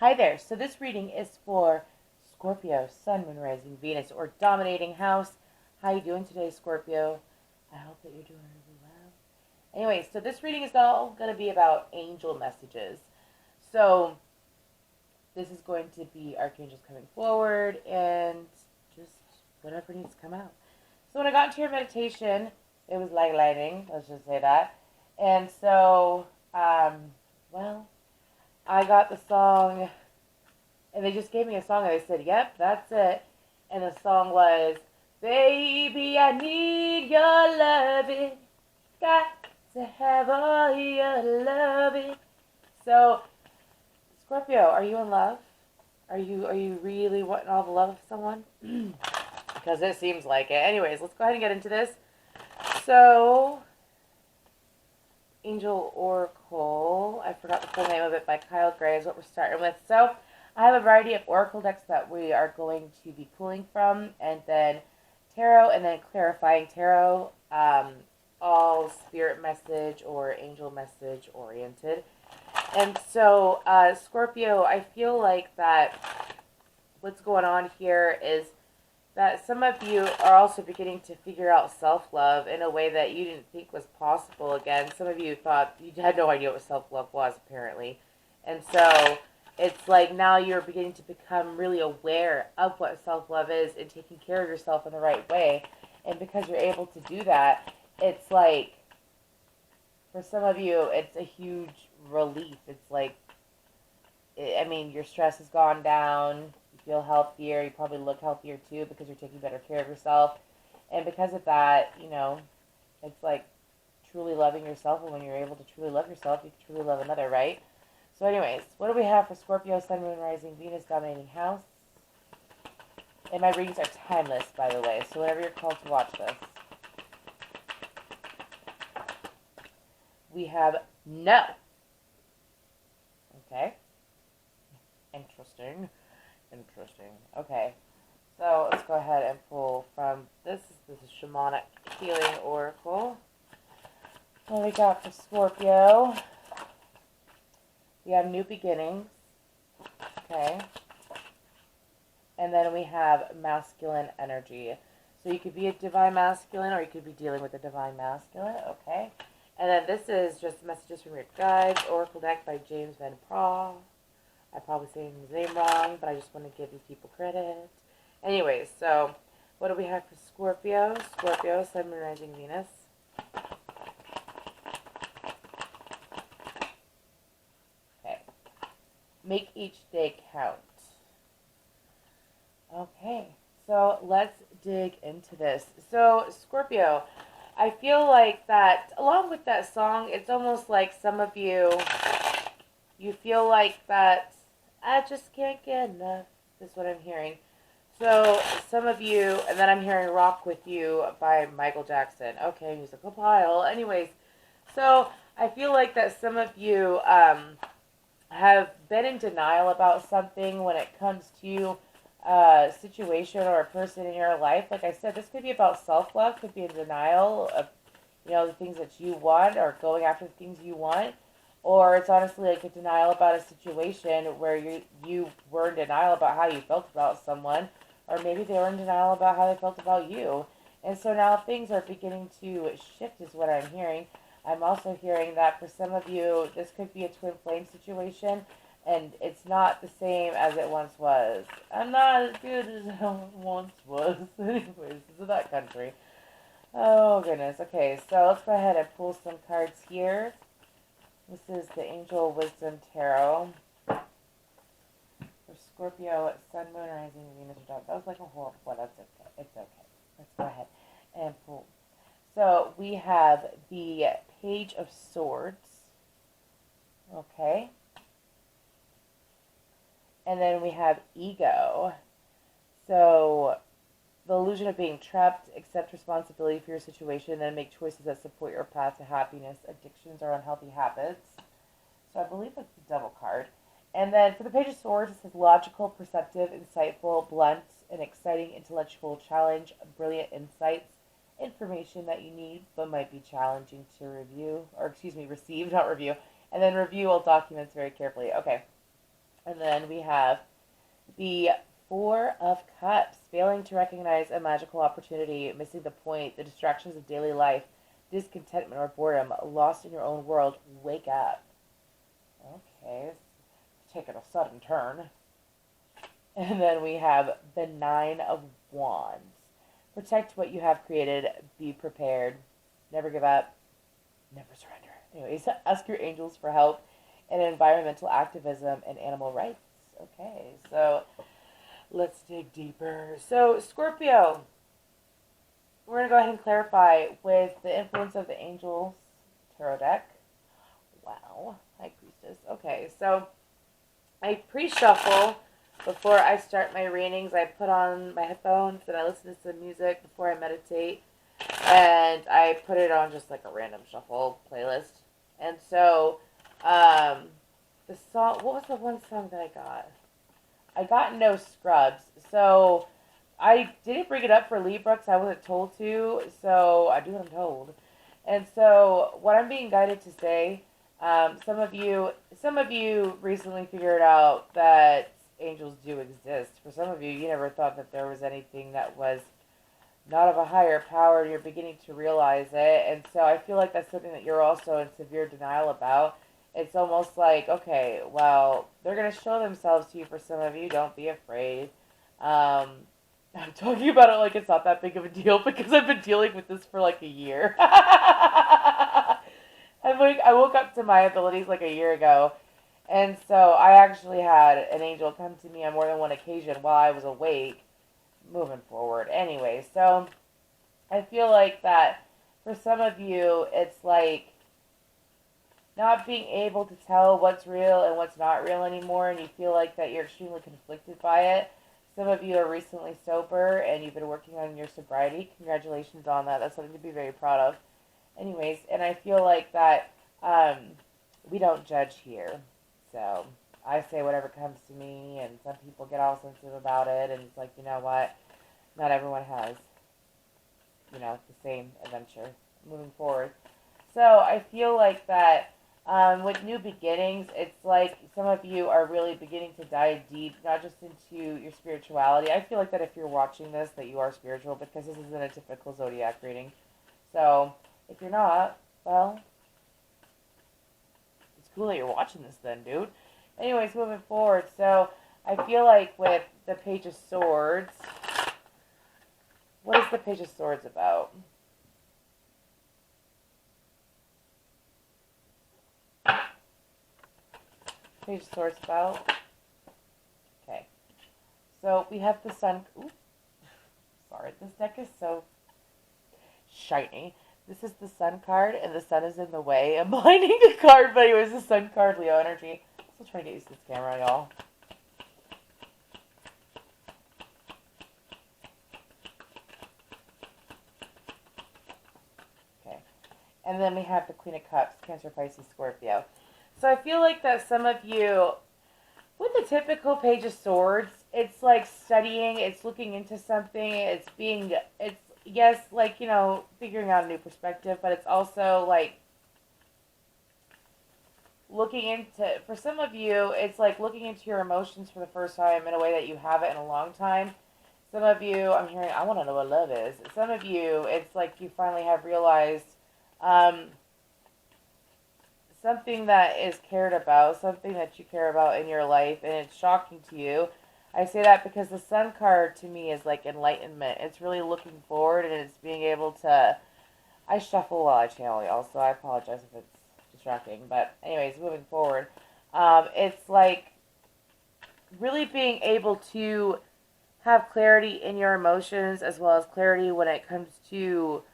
Hi there. So this reading is for Scorpio, Sun, Moon, Rising, Venus, or Dominating House. How you doing today, Scorpio? I hope that you're doing really well. Anyway, so this reading is all going to be about angel messages. So this is going to be archangels coming forward and just whatever needs to come out. So when I got into your meditation, it was like lightning. Let's just say that. And so, well, I got the song. And they just gave me a song and they said, yep, that's it. And the song was, baby, I need your loving. Got to have all your loving. So, Scorpio, are you in love? Are you really wanting all the love of someone? Because it seems like it. Anyways, let's go ahead and get into this. So, Angel Oracle, I forgot the full name of it, by Kyle Gray is what we're starting with. So, I have a variety of oracle decks that we are going to be pulling from, and then tarot, and then clarifying tarot, all spirit message or angel message oriented. And so, Scorpio, I feel like that what's going on here is that some of you are also beginning to figure out self-love in a way that you didn't think was possible again. Some of you thought you had no idea what self-love was, apparently. And so it's like now you're beginning to become really aware of what self-love is and taking care of yourself in the right way. And because you're able to do that, it's like, for some of you, it's a huge relief. It's like, I mean, your stress has gone down. You feel healthier. You probably look healthier too because you're taking better care of yourself. And because of that, it's like truly loving yourself. And when you're able to truly love yourself, you can truly love another, right? So anyways, what do we have for Scorpio, Sun, Moon, Rising, Venus, Dominating House? And my readings are timeless, by the way. So whenever you're called to watch this. We have no. Okay. Interesting. Okay. So let's go ahead and pull from this. This is Shamanic Healing Oracle. What we got for Scorpio? We have new beginnings. Okay. And then we have masculine energy. So you could be a divine masculine or you could be dealing with a divine masculine. Okay. And then this is just messages from your guides, Oracle deck by James Van Praagh. I probably saying his name wrong, but I just want to give these people credit. Anyways, so what do we have for Scorpio? Scorpio, Sun, Moon, Rising, Venus. Okay. Make each day count. Okay, so let's dig into this. So, Scorpio, I feel like that, along with that song, it's almost like some of you, you feel like that, I just can't get enough, is what I'm hearing. So, some of you, and then I'm hearing Rock With You by Michael Jackson. Okay, musical pile. Anyways, so I feel like that some of you have been in denial about something when it comes to a situation or a person in your life. Like I said, this could be about self-love, could be in denial of, the things that you want or going after the things you want. Or it's honestly like a denial about a situation where you were in denial about how you felt about someone, or maybe they were in denial about how they felt about you. And so now things are beginning to shift is what I'm hearing. I'm also hearing that for some of you, this could be a twin flame situation, and it's not the same as it once was. I'm not as good as it once was. Anyways, this is that country. Oh, goodness. Okay, so let's go ahead and pull some cards here. This is the Angel Wisdom Tarot. For Scorpio, Sun, Moon, Rising, Venus, or Dog. That was like a horrible one. That's okay. It's okay. Let's go ahead and pull. So we have the Page of Swords. Okay. And then we have Ego. So the illusion of being trapped, accept responsibility for your situation, then make choices that support your path to happiness, addictions, or unhealthy habits. So I believe that's the Devil card. And then for the Page of Swords, it says logical, perceptive, insightful, blunt, and exciting intellectual challenge, brilliant insights, information that you need but might be challenging to receive, not review. And then review all documents very carefully. Okay. And then we have the Four of Cups, failing to recognize a magical opportunity, missing the point, the distractions of daily life, discontentment or boredom, lost in your own world. Wake up. Okay, it's taking a sudden turn. And then we have the Nine of Wands. Protect what you have created. Be prepared. Never give up. Never surrender. Anyways, ask your angels for help in environmental activism and animal rights. Okay, so let's dig deeper. So, Scorpio, we're going to go ahead and clarify with the influence of the Angels Tarot deck. Wow, High Priestess. Okay, so I pre-shuffle before I start my readings. I put on my headphones and I listen to some music before I meditate. And I put it on just like a random shuffle playlist. And so, the song, what was the one song that I got? I got No Scrubs. So, I didn't bring it up for Libra because I wasn't told to. So, I do what I'm told. And so, what I'm being guided to say, some of you recently figured out that angels do exist. For some of you, you never thought that there was anything that was not of a higher power, and you're beginning to realize it. And so I feel like that's something that you're also in severe denial about. It's almost like, okay, well, they're going to show themselves to you for some of you. Don't be afraid. I'm talking about it like it's not that big of a deal because I've been dealing with this for like a year. I woke up to my abilities like a year ago. And so I actually had an angel come to me on more than one occasion while I was awake, moving forward. Anyway, so I feel like that for some of you, it's like not being able to tell what's real and what's not real anymore, and you feel like that you're extremely conflicted by it. Some of you are recently sober and you've been working on your sobriety. Congratulations on that. That's something to be very proud of. Anyways, and I feel like that we don't judge here. So I say whatever comes to me, and some people get all sensitive about it, and it's like, you know what? Not everyone has, the same adventure moving forward. So I feel like that with new beginnings, it's like some of you are really beginning to dive deep, not just into your spirituality. I feel like that if you're watching this, that you are spiritual, because this isn't a typical zodiac reading. So if you're not, well, it's cool that you're watching this then, dude. Anyways, moving forward, so I feel like with the Page of Swords, what is the Page of Swords about? Page of Swords about? Okay. So we have the Sun. Ooh, sorry, this deck is so shiny. This is the Sun card, and the Sun is in the way. I'm blinding the card, but anyways, the Sun card, Leo energy. Still trying to get used to this camera, y'all. Okay. And then we have the Queen of Cups, Cancer, Pisces, Scorpio. So I feel like that some of you, with the typical Page of Swords, it's like studying, it's looking into something, it's yes, like, figuring out a new perspective, but it's also like looking into, for some of you, it's like looking into your emotions for the first time in a way that you haven't in a long time. Some of you, I'm hearing, I want to know what love is. Some of you, it's like you finally have realized something that is cared about, something that you care about in your life, and it's shocking to you. I say that because the Sun card to me is like enlightenment. It's really looking forward, and it's being able to. I shuffle while I channel, y'all, so I apologize if it's distracting. But anyways, moving forward, it's like really being able to have clarity in your emotions, as well as clarity when it comes to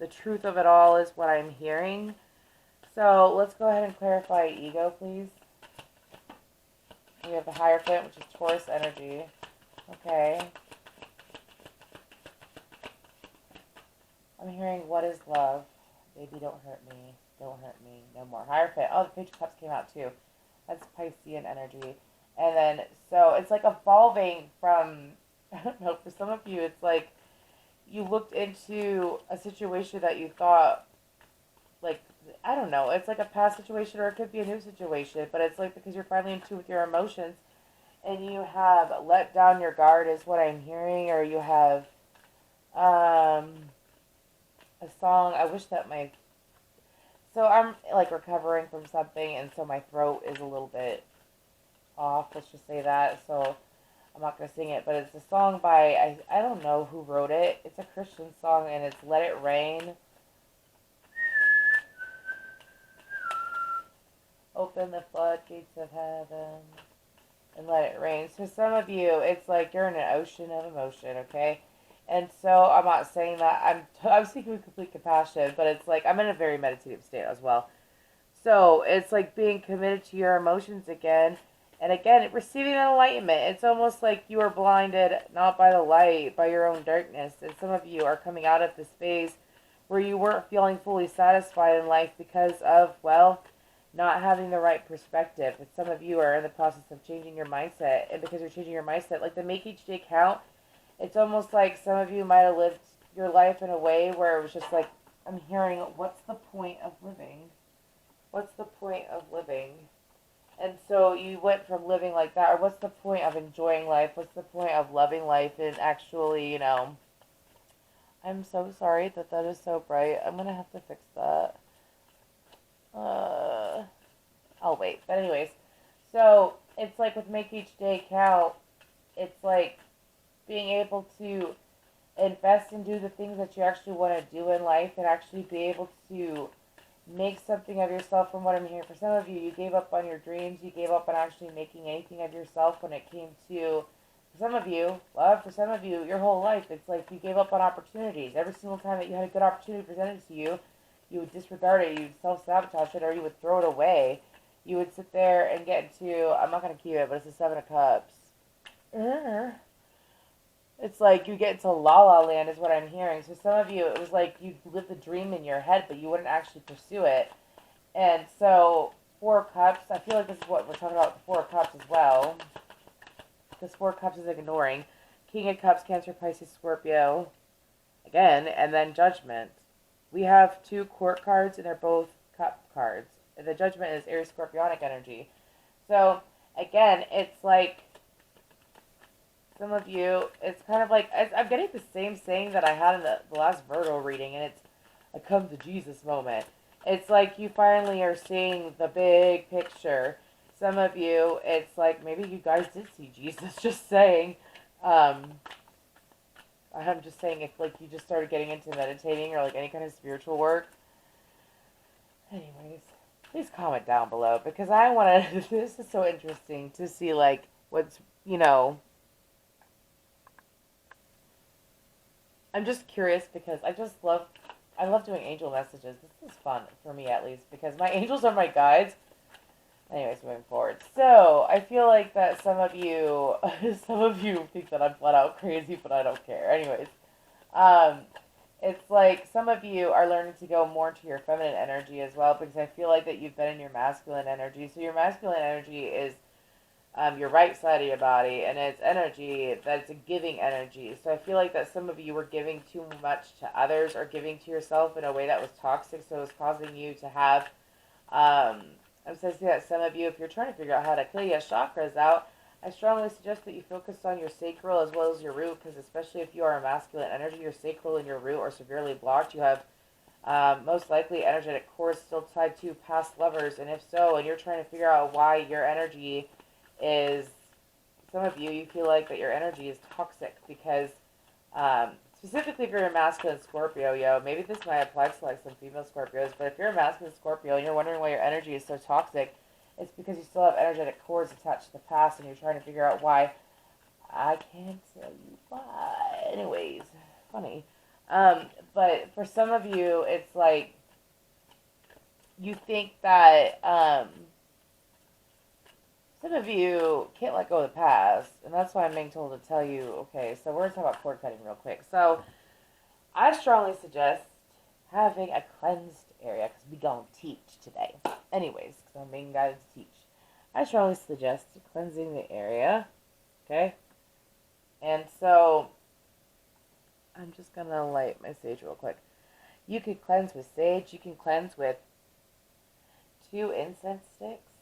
the truth of it all is what I'm hearing. So let's go ahead and clarify ego, please. We have the Hierophant, which is Taurus energy. Okay. I'm hearing, what is love? Baby, don't hurt me. Don't hurt me. No more. Hierophant. Oh, the Page of Cups came out too. That's Piscean energy. And then, so it's like evolving from, I don't know, for some of you, it's like you looked into a situation that you thought, like, I don't know, it's like a past situation or it could be a new situation, but it's like because you're finally in tune with your emotions and you have let down your guard, is what I'm hearing, or you have um, a song. I wish that my. So I'm like recovering from something, and so my throat is a little bit off. Let's just say that. So I'm not gonna sing it, but it's a song by I don't know who wrote it. It's a Christian song, and it's "Let It Rain." Open the floodgates of heaven and let it rain. So some of you, it's like you're in an ocean of emotion, okay? And so I'm not saying that I'm speaking with complete compassion, but it's like I'm in a very meditative state as well. So it's like being committed to your emotions again, and again receiving that enlightenment. It's almost like you are blinded not by the light, by your own darkness. And some of you are coming out of this phase where you weren't feeling fully satisfied in life because of, well, not having the right perspective. And some of you are in the process of changing your mindset, and because you're changing your mindset, like the make each day count, it's almost like some of you might have lived your life in a way where it was just like, I'm hearing, what's the point of living? What's the point of living? And so you went from living like that, or what's the point of enjoying life? What's the point of loving life and actually, I'm so sorry that that is so bright. I'm going to have to fix that. I'll wait. But anyways, so it's like with make each day count, it's like being able to invest and do the things that you actually want to do in life and actually be able to make something of yourself. From what I'm hearing, for some of you, you gave up on your dreams. You gave up on actually making anything of yourself when it came to, for some of you, well, for some of you, your whole life, it's like you gave up on opportunities. Every single time that you had a good opportunity presented to you, you would disregard it, you would self-sabotage it, or you would throw it away. You would sit there and get into, I'm not going to keep it, but it's the Seven of Cups. It's like you get into la la land is what I'm hearing. So some of you, it was like you lived the dream in your head, but you wouldn't actually pursue it. And so Four of Cups, I feel like this is what we're talking about, the Four of Cups as well. Because Four of Cups is ignoring. King of Cups, Cancer, Pisces, Scorpio. Again, and then Judgment. We have two court cards, and they're both cup cards. The Judgment is Aries Scorpionic energy. So, again, it's like some of you, it's kind of like, I'm getting the same saying that I had in the last Virgo reading, and it's a come to Jesus moment. It's like you finally are seeing the big picture. Some of you, it's like maybe you guys did see Jesus, just saying. I'm just saying if like you just started getting into meditating or like any kind of spiritual work. Anyways, please comment down below because I want to, this is so interesting to see like what's, I'm just curious because I love doing angel messages. This is fun for me at least because my angels are my guides. Anyways, moving forward. So, I feel like that some of you, some of you think that I'm flat out crazy, but I don't care. Anyways, um, it's like some of you are learning to go more into your feminine energy as well because I feel like that you've been in your masculine energy. So your masculine energy is your right side of your body, and it's energy that's a giving energy. So I feel like that some of you were giving too much to others or giving to yourself in a way that was toxic, so it was causing you to have, I'm sensing that some of you, if you're trying to figure out how to clear your chakras out, I strongly suggest that you focus on your sacral as well as your root, because especially if you are a masculine energy, your sacral and your root are severely blocked. You have most likely energetic cords still tied to past lovers, and if so, and you're trying to figure out why your energy is, some of you, you feel like that your energy is toxic because, specifically if you're a masculine Scorpio, maybe this might apply to like some female Scorpios, but if you're a masculine Scorpio and you're wondering why your energy is so toxic, it's because you still have energetic cords attached to the past and you're trying to figure out why. I can't tell you why. Anyways, funny. But for some of you, it's like you think that, some of you can't let go of the past, and that's why I'm being told to tell you, okay, so we're going to talk about cord cutting real quick. So, I strongly suggest having a cleansed area, because we're going to teach today. Anyways, because I'm being guided to teach. I strongly suggest cleansing the area, okay? And so, I'm just going to light my sage real quick. You can cleanse with sage, you can cleanse with 2 incense sticks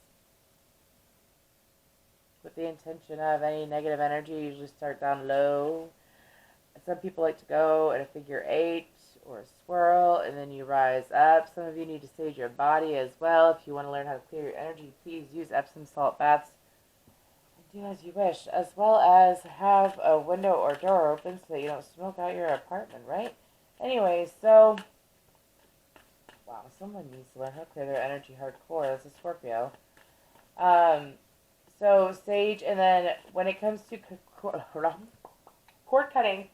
with the intention of any negative energy. You usually start down low. Some people like to go in a figure 8 or a swirl, and then you rise up. Some of you need to sage your body as well. If you want to learn how to clear your energy, please use Epsom salt baths. Do as you wish, as well as have a window or door open so that you don't smoke out your apartment, right? Anyway, so, wow, someone needs to learn how to clear their energy hardcore. That's a Scorpio. So sage, and then when it comes to cord cutting,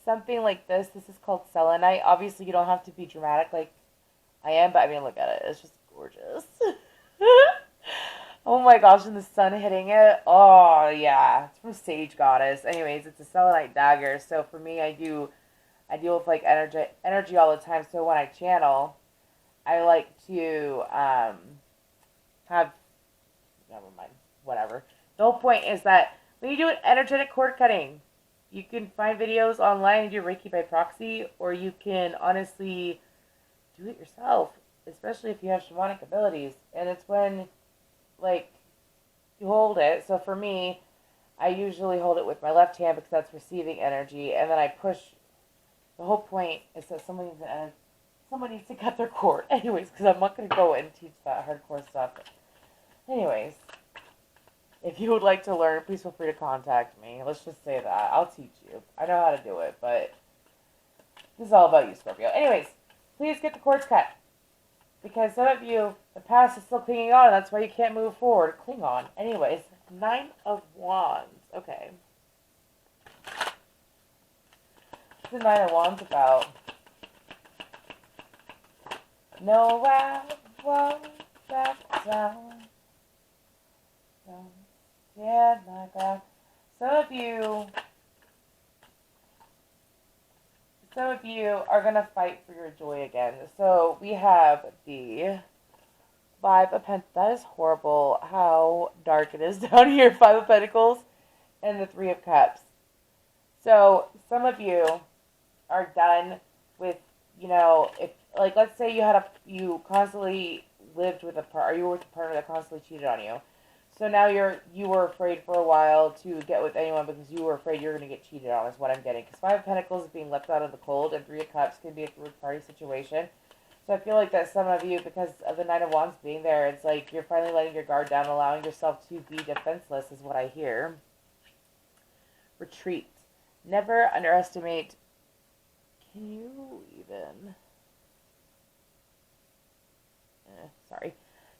something like this is called selenite. Obviously, you don't have to be dramatic like I am, but I mean, look at it. It's just gorgeous. Oh my gosh, and the sun hitting it. Oh, yeah. It's from Sage Goddess. Anyways, it's a selenite dagger. So for me, I deal with like energy all the time. So when I channel, I like to have, never mind, whatever. The whole point is that when you do an energetic cord cutting, you can find videos online and do Reiki by proxy, or you can honestly do it yourself, especially if you have shamanic abilities. And it's when, like, you hold it. So for me, I usually hold it with my left hand because that's receiving energy, and then I push. The whole point is that someone needs to cut their cord. Anyways, because I'm not going to go and teach that hardcore stuff. Anyways, if you would like to learn, please feel free to contact me. Let's just say that. I'll teach you. I know how to do it, but this is all about you, Scorpio. Anyways, please get the cords cut. Because some of you, the past is still clinging on, and that's why you can't move forward. Cling on. Anyways, 9 of Wands. Okay. What's the 9 of Wands about? No, I won't back down. Don't stand my ground. Some of you are going to fight for your joy again. So we have the 5 of Pentacles. That is horrible how dark it is down here. 5 of Pentacles and the 3 of Cups. So some of you are done with, if, like, let's say you constantly lived with a partner, or you were with a partner that constantly cheated on you. So now you were afraid for a while to get with anyone because you were afraid you're going to get cheated on, is what I'm getting. Because 5 of Pentacles is being left out of the cold, and 3 of Cups can be a third party situation. So I feel like that some of you, because of the 9 of Wands being there, it's like you're finally letting your guard down, allowing yourself to be defenseless, is what I hear. Retreat. Never underestimate. Can you even? Sorry.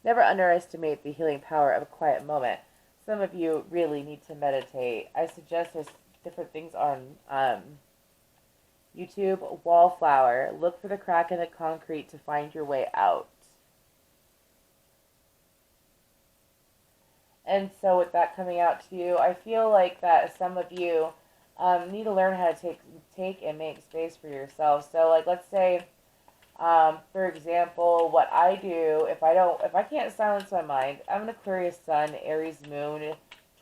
Never underestimate the healing power of a quiet moment. Some of you really need to meditate. I suggest there's different things on YouTube. Wallflower. Look for the crack in the concrete to find your way out. And so with that coming out to you, I feel like that some of you need to learn how to take and make space for yourself. So, like, let's say, for example, what I do, if I can't silence my mind, I'm an Aquarius sun, Aries moon,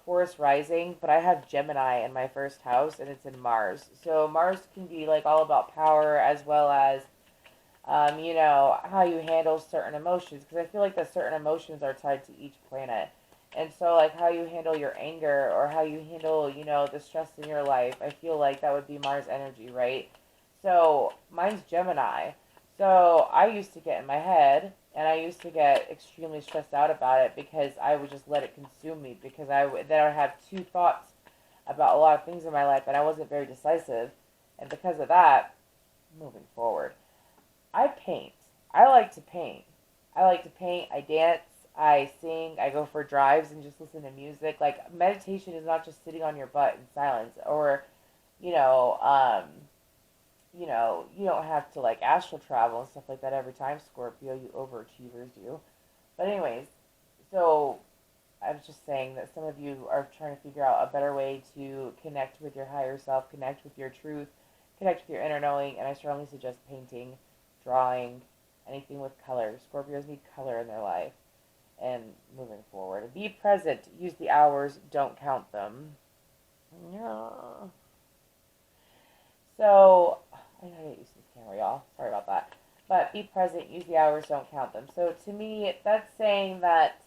Taurus rising, but I have Gemini in my first house, and it's in Mars. So Mars can be, like, all about power, as well as, how you handle certain emotions, because I feel like that certain emotions are tied to each planet. And so, like, how you handle your anger, or how you handle, the stress in your life, I feel like that would be Mars energy, right? So, mine's Gemini. So, I used to get in my head, and I used to get extremely stressed out about it, because I would just let it consume me, because then I would have two thoughts about a lot of things in my life, and I wasn't very decisive. And because of that, moving forward, I paint. I like to paint. I dance. I sing, I go for drives and just listen to music. Like, meditation is not just sitting on your butt in silence, or, you don't have to, like, astral travel and stuff like that every time, Scorpio, you overachievers do. But anyways, so I was just saying that some of you are trying to figure out a better way to connect with your higher self, connect with your truth, connect with your inner knowing, and I strongly suggest painting, drawing, anything with color. Scorpios need color in their life. And moving forward, be present. Use the hours. Don't count them. Yeah. So, I gotta get used to this camera, y'all. Sorry about that. but be present, use the hours, don't count them. So to me, that's saying that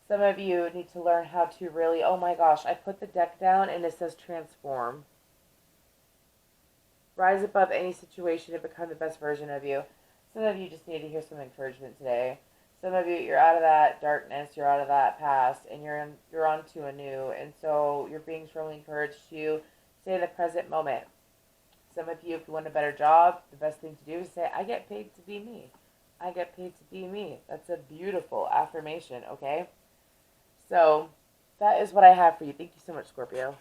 some of you need to learn how to really, oh my gosh, I put the deck down and it says transform. Rise above any situation and become the best version of you. Some of you just need to hear some encouragement today. Some of you, you're out of that darkness, you're out of that past, and you're on to a new. And so you're being strongly encouraged to stay in the present moment. Some of you, if you want a better job, the best thing to do is say, I get paid to be me. I get paid to be me. That's a beautiful affirmation, okay? So that is what I have for you. Thank you so much, Scorpio.